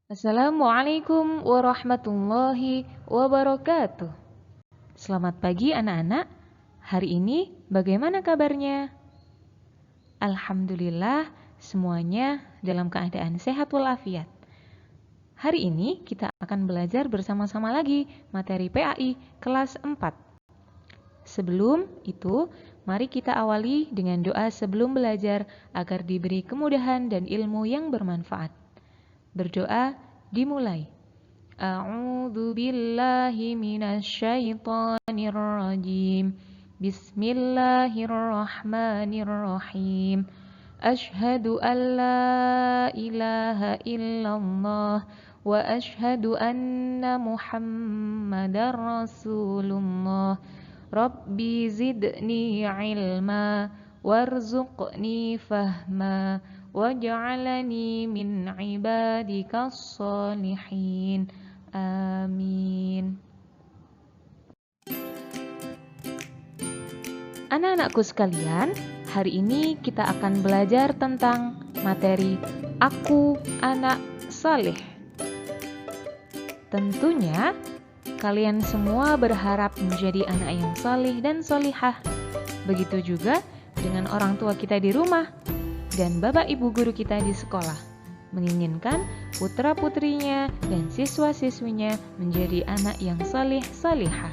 Assalamualaikum warahmatullahi wabarakatuh. Selamat pagi anak-anak. Hari ini bagaimana kabarnya? Alhamdulillah semuanya dalam keadaan sehat walafiat. Hari ini kita akan belajar bersama-sama lagi materi PAI kelas 4. Sebelum itu, mari kita awali dengan doa sebelum belajar agar diberi kemudahan dan ilmu yang bermanfaat. Berdoa dimulai. A'udzu billahi minasyaitonir rajim. Bismillahirrahmanirrahim. Asyhadu an la ilaha illallah wa asyhadu anna Muhammadar Rasulullah. Rabbi zidni ilma warzuqni fahma waj'alani min ibadikas sholihin. Amin. Anak-anakku sekalian, hari ini kita akan belajar tentang materi Aku Anak Saleh. Tentunya kalian semua berharap menjadi anak yang saleh dan solihah. Begitu juga dengan orang tua kita di rumah dan bapak ibu guru kita di sekolah, menginginkan putra-putrinya dan siswa-siswinya menjadi anak yang saleh salihah.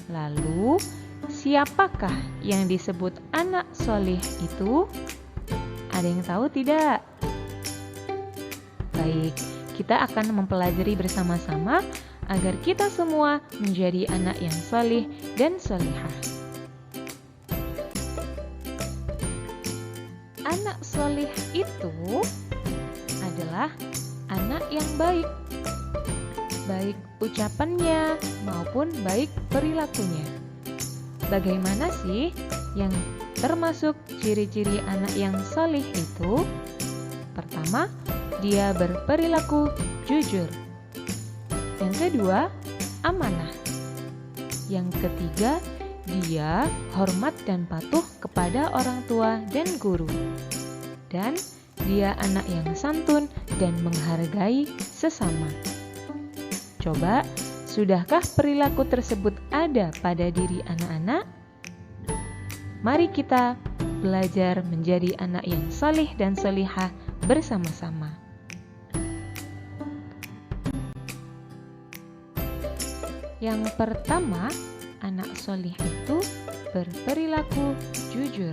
Lalu, siapakah yang disebut anak soleh itu? Ada yang tahu tidak? Baik, kita akan mempelajari bersama-sama agar kita semua menjadi anak yang saleh dan solihah. Anak soleh itu adalah anak yang baik ucapannya maupun baik perilakunya. Bagaimana sih yang termasuk ciri-ciri anak yang soleh itu? Pertama, dia berperilaku jujur. Yang kedua, amanah. Yang ketiga, dia hormat dan patuh kepada orang tua dan guru. Dan dia anak yang santun dan menghargai sesama. Coba, sudahkah perilaku tersebut ada pada diri anak-anak? Mari kita belajar menjadi anak yang saleh dan solihah bersama-sama. Yang pertama, anak soleh itu berperilaku jujur.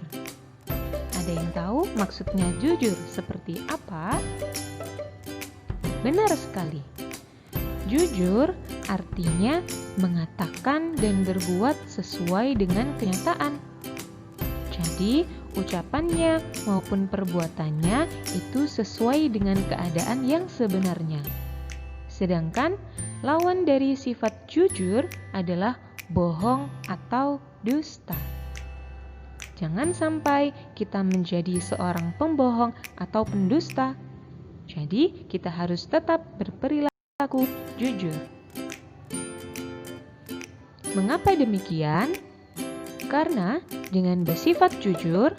Ada yang tahu maksudnya jujur seperti apa? Benar sekali. Jujur artinya mengatakan dan berbuat sesuai dengan kenyataan. Jadi, ucapannya maupun perbuatannya itu sesuai dengan keadaan yang sebenarnya. Sedangkan lawan dari sifat jujur adalah bohong atau dusta. Jangan sampai kita menjadi seorang pembohong atau pendusta. Jadi, kita harus tetap berperilaku jujur. Mengapa demikian? Karena dengan bersifat jujur,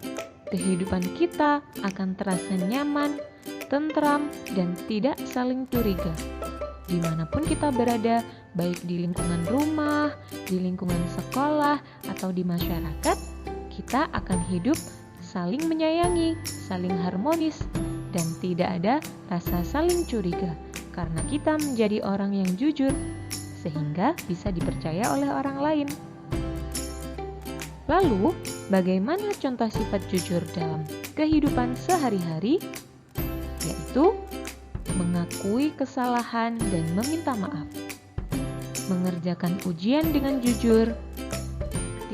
kehidupan kita akan terasa nyaman, tentram, dan tidak saling curiga. Dimanapun kita berada, baik di lingkungan rumah, di lingkungan sekolah, atau di masyarakat, kita akan hidup saling menyayangi, saling harmonis, dan tidak ada rasa saling curiga, karena kita menjadi orang yang jujur, sehingga bisa dipercaya oleh orang lain. Lalu, bagaimana contoh sifat jujur dalam kehidupan sehari-hari? Yaitu mengakui kesalahan dan meminta maaf, mengerjakan ujian dengan jujur,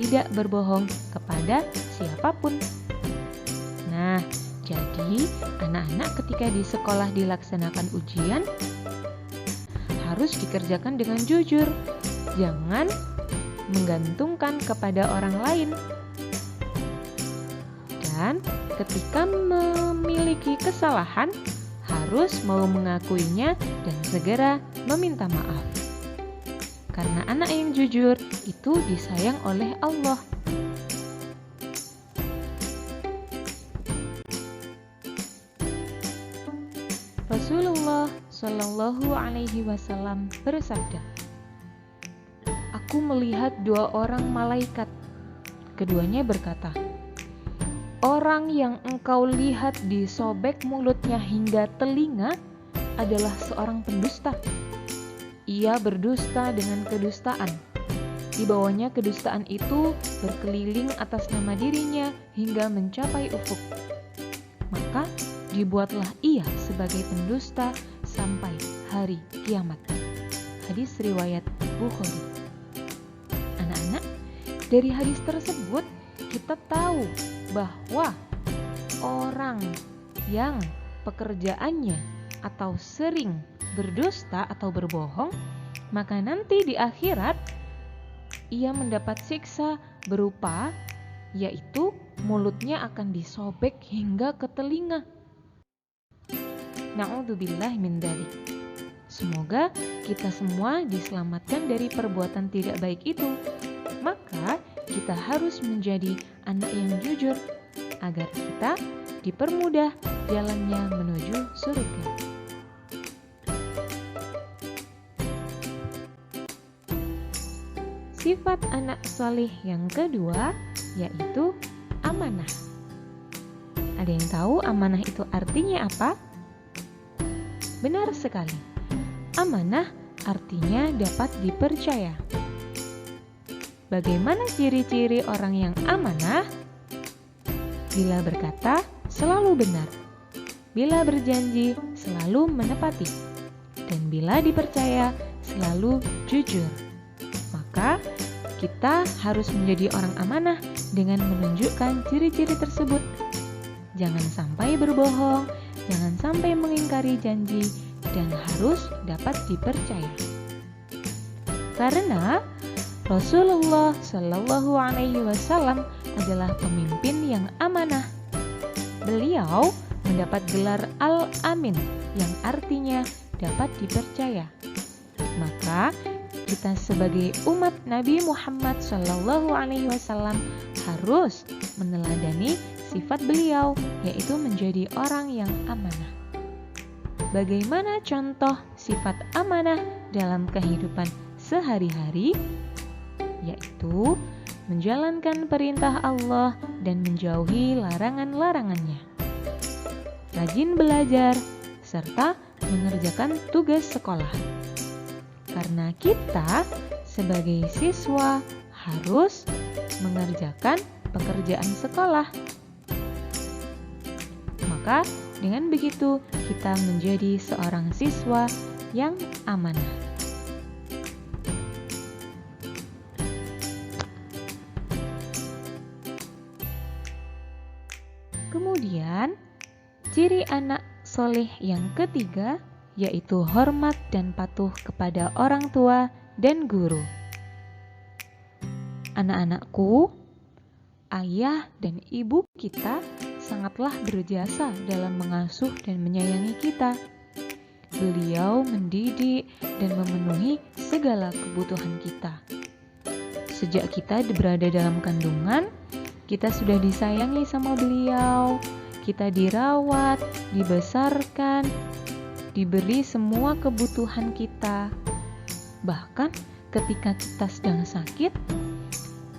tidak berbohong kepada siapapun. Nah, jadi anak-anak ketika di sekolah dilaksanakan ujian harus dikerjakan dengan jujur, jangan menggantungkan kepada orang lain. Dan ketika memiliki kesalahan, harus mau mengakuinya dan segera meminta maaf. Karena anak yang jujur itu disayang oleh Allah. Rasulullah Shallallahu Alaihi Wasallam bersabda, "Aku melihat dua orang malaikat. Keduanya berkata, orang yang engkau lihat disobek mulutnya hingga telinga adalah seorang pendusta. Ia berdusta dengan kedustaan. Di bawahnya kedustaan itu berkeliling atas nama dirinya hingga mencapai ufuk. Maka dibuatlah ia sebagai pendusta sampai hari kiamat." Hadis riwayat Bukhari. Anak-anak, dari hadis tersebut kita tahu bahwa orang yang pekerjaannya atau sering berdusta atau berbohong, maka nanti di akhirat ia mendapat siksa berupa yaitu mulutnya akan disobek hingga ke telinga. Na'udzubillah min dzalik. Semoga kita semua diselamatkan dari perbuatan tidak baik itu. Maka kita harus menjadi anak yang jujur agar kita dipermudah jalannya menuju surga. Sifat anak saleh yang kedua yaitu amanah. Ada yang tahu amanah itu artinya apa? Benar sekali. Amanah artinya dapat dipercaya. Bagaimana ciri-ciri orang yang amanah? Bila berkata, selalu benar. Bila berjanji, selalu menepati. Dan bila dipercaya, selalu jujur. Maka, kita harus menjadi orang amanah dengan menunjukkan ciri-ciri tersebut. Jangan sampai berbohong, jangan sampai mengingkari janji, dan harus dapat dipercaya. Karena Rasulullah Shallallahu Alaihi Wasallam adalah pemimpin yang amanah. Beliau mendapat gelar Al-Amin yang artinya dapat dipercaya. Maka kita sebagai umat Nabi Muhammad Shallallahu Alaihi Wasallam harus meneladani sifat beliau, yaitu menjadi orang yang amanah. Bagaimana contoh sifat amanah dalam kehidupan sehari-hari? Yaitu menjalankan perintah Allah dan menjauhi larangan-larangannya. Rajin belajar serta mengerjakan tugas sekolah. Karena kita sebagai siswa harus mengerjakan pekerjaan sekolah. Maka dengan begitu kita menjadi seorang siswa yang amanah. Kemudian, ciri anak soleh yang ketiga yaitu hormat dan patuh kepada orang tua dan guru. Anak-anakku, ayah dan ibu kita sangatlah berjasa dalam mengasuh dan menyayangi kita. Beliau mendidik dan memenuhi segala kebutuhan kita. Sejak kita berada dalam kandungan, kita sudah disayangi sama beliau, kita dirawat, dibesarkan, diberi semua kebutuhan kita. Bahkan ketika kita sedang sakit,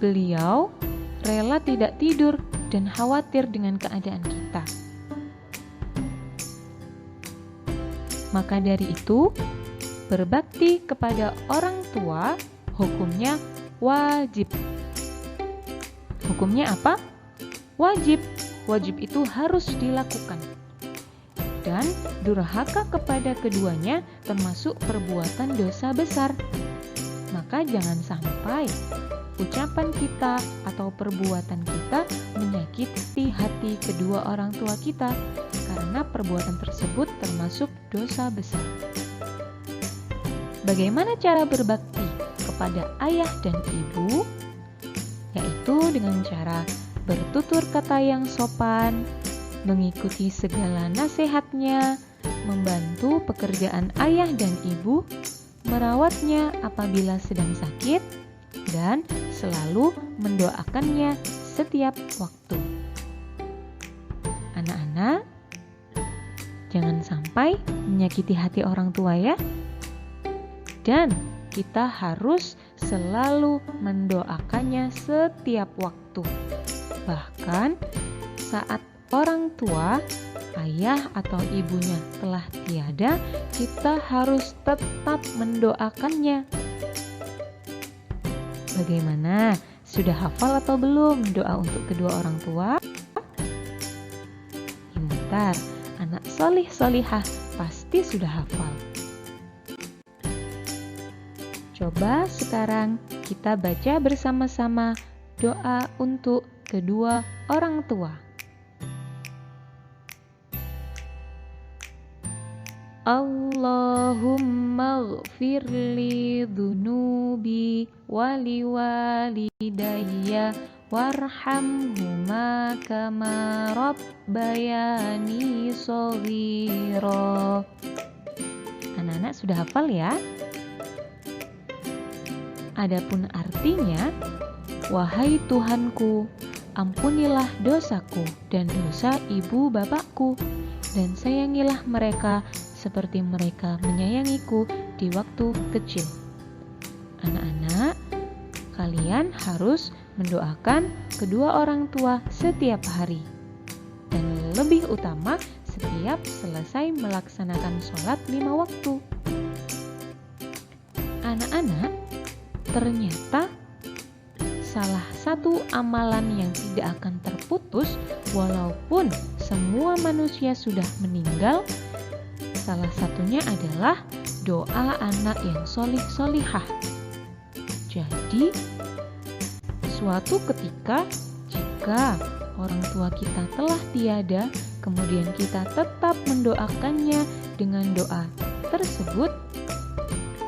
beliau rela tidak tidur dan khawatir dengan keadaan kita. Maka dari itu, berbakti kepada orang tua hukumnya wajib. Hukumnya apa? Wajib. Wajib itu harus dilakukan. Dan durhaka kepada keduanya termasuk perbuatan dosa besar. Maka jangan sampai ucapan kita atau perbuatan kita menyakiti hati kedua orang tua kita, karena perbuatan tersebut termasuk dosa besar. Bagaimana cara berbakti kepada ayah dan ibu? Yaitu dengan cara bertutur kata yang sopan, mengikuti segala nasihatnya, membantu pekerjaan ayah dan ibu, merawatnya apabila sedang sakit, dan selalu mendoakannya setiap waktu. Anak-anak, Jangan sampai menyakiti hati orang tua ya. Dan kita harus selalu mendoakannya setiap waktu. Bahkan saat orang tua, ayah atau ibunya telah tiada, kita harus tetap mendoakannya. Bagaimana? Sudah hafal atau belum doa untuk kedua orang tua? Pintar, anak solih solihah pasti sudah hafal. Coba sekarang kita baca bersama-sama doa untuk kedua orang tua. Allahumma ghfirli dhunubi wali walidayya warhamhuma kama rabbayani shaghira. Anak-anak sudah hafal ya? Adapun artinya, wahai Tuhanku, ampunilah dosaku dan dosa ibu bapakku, dan sayangilah mereka seperti mereka menyayangiku di waktu kecil. Anak-anak, kalian harus mendoakan kedua orang tua setiap hari. Dan lebih utama, setiap selesai melaksanakan sholat 5 waktu. Anak-anak, ternyata salah satu amalan yang tidak akan terputus walaupun semua manusia sudah meninggal, salah satunya adalah doa anak yang solih-solihah. Jadi, suatu ketika jika orang tua kita telah tiada, kemudian kita tetap mendoakannya dengan doa tersebut,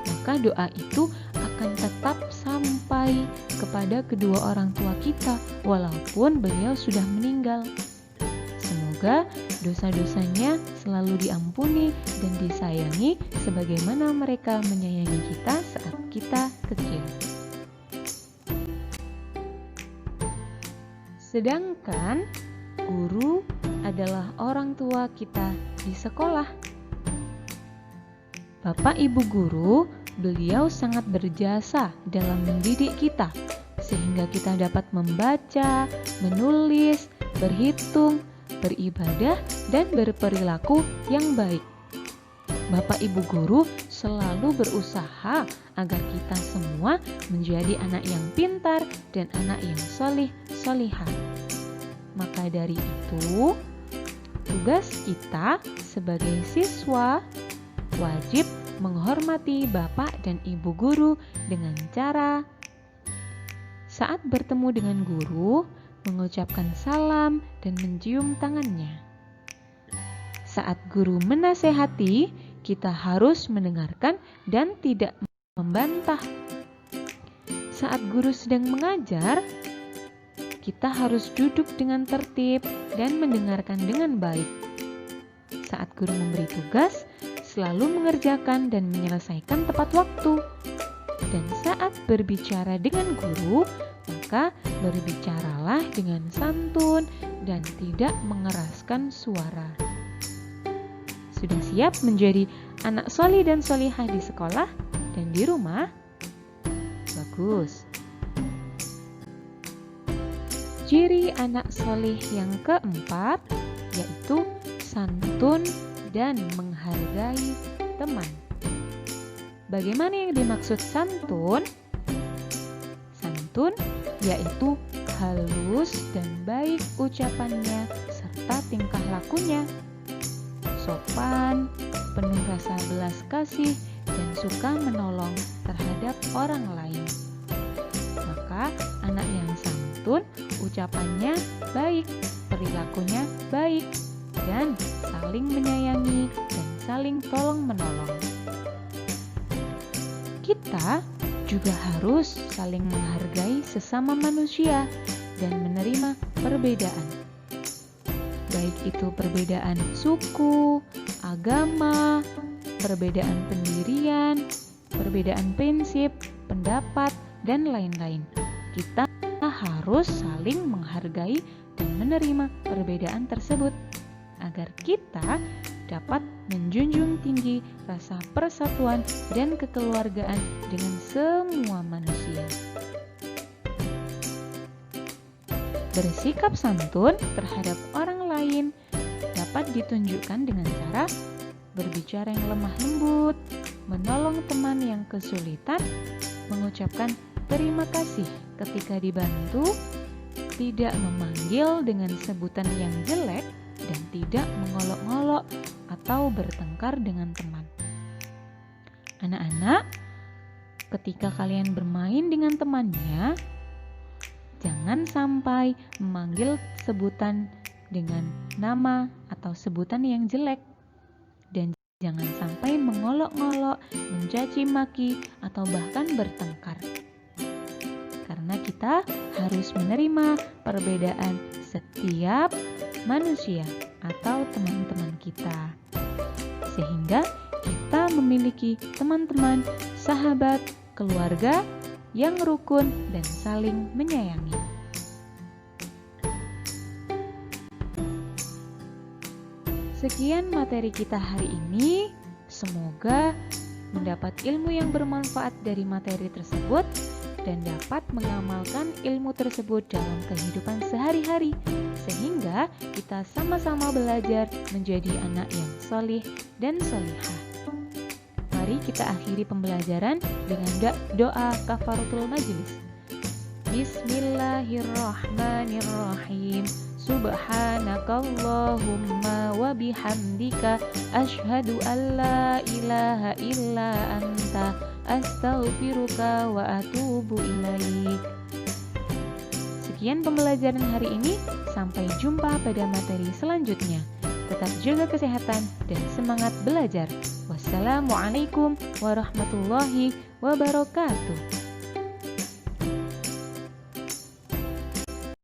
maka doa itu akan tetap sampai kepada kedua orang tua kita walaupun beliau sudah meninggal. Semoga dosa-dosanya selalu diampuni dan disayangi sebagaimana mereka menyayangi kita saat kita kecil. Sedangkan guru adalah orang tua kita di sekolah. Bapak Ibu guru, beliau sangat berjasa dalam mendidik kita sehingga kita dapat membaca, menulis, berhitung, beribadah, dan berperilaku yang baik. Bapak Ibu guru selalu berusaha agar kita semua menjadi anak yang pintar dan anak yang solih-solihah. Maka dari itu, tugas kita sebagai siswa wajib menghormati Bapak dan Ibu guru dengan cara saat bertemu dengan guru, mengucapkan salam dan mencium tangannya. Saat guru menasehati, kita harus mendengarkan dan tidak membantah. Saat guru sedang mengajar, kita harus duduk dengan tertib dan mendengarkan dengan baik. Saat guru memberi tugas, selalu mengerjakan dan menyelesaikan tepat waktu. Dan saat berbicara dengan guru, maka berbicaralah dengan santun dan tidak mengeraskan suara. Sudah siap menjadi anak solih dan solihah di sekolah dan di rumah? Bagus. Ciri anak solih yang keempat yaitu santun dan menghargai teman. Bagaimana yang dimaksud santun? Santun yaitu halus dan baik ucapannya serta tingkah lakunya. Sopan, penuh rasa belas kasih, dan suka menolong terhadap orang lain. Maka anak yang santun, ucapannya baik, perilakunya baik, dan saling menyayangi dan saling tolong-menolong. Kita juga harus saling menghargai sesama manusia dan menerima perbedaan. Baik itu perbedaan suku, agama, perbedaan pendirian, perbedaan prinsip, pendapat, dan lain-lain. Kita harus saling menghargai dan menerima perbedaan tersebut agar kita dapat menjunjung tinggi rasa persatuan dan kekeluargaan dengan semua manusia. Bersikap santun terhadap orang lain dapat ditunjukkan dengan cara berbicara yang lemah lembut, menolong teman yang kesulitan, mengucapkan terima kasih ketika dibantu, tidak memanggil dengan sebutan yang jelek, dan tidak mengolok-ngolok atau bertengkar dengan teman. Anak-anak, ketika kalian bermain dengan temannya, jangan sampai memanggil sebutan dengan nama atau sebutan yang jelek. Dan jangan sampai mengolok-ngolok, mencaci maki, atau bahkan bertengkar. Karena kita harus menerima perbedaan setiap manusia atau teman-teman kita. Sehingga kita memiliki teman-teman, sahabat, keluarga yang rukun dan saling menyayangi. Sekian materi kita hari ini. Semoga mendapat ilmu yang bermanfaat dari materi tersebut dan dapat mengamalkan ilmu tersebut dalam kehidupan sehari-hari, sehingga kita sama-sama belajar menjadi anak yang solih dan solihah. Mari kita akhiri pembelajaran dengan doa kafaratul majlis. Bismillahirrahmanirrahim. Subhanakallahumma wa bihamdika asyhadu an la ilaha illa anta astaghfiruka wa atubu ilaik. Sekian pembelajaran hari ini, sampai jumpa pada materi selanjutnya. Tetap jaga kesehatan dan semangat belajar. Wassalamualaikum warahmatullahi wabarakatuh.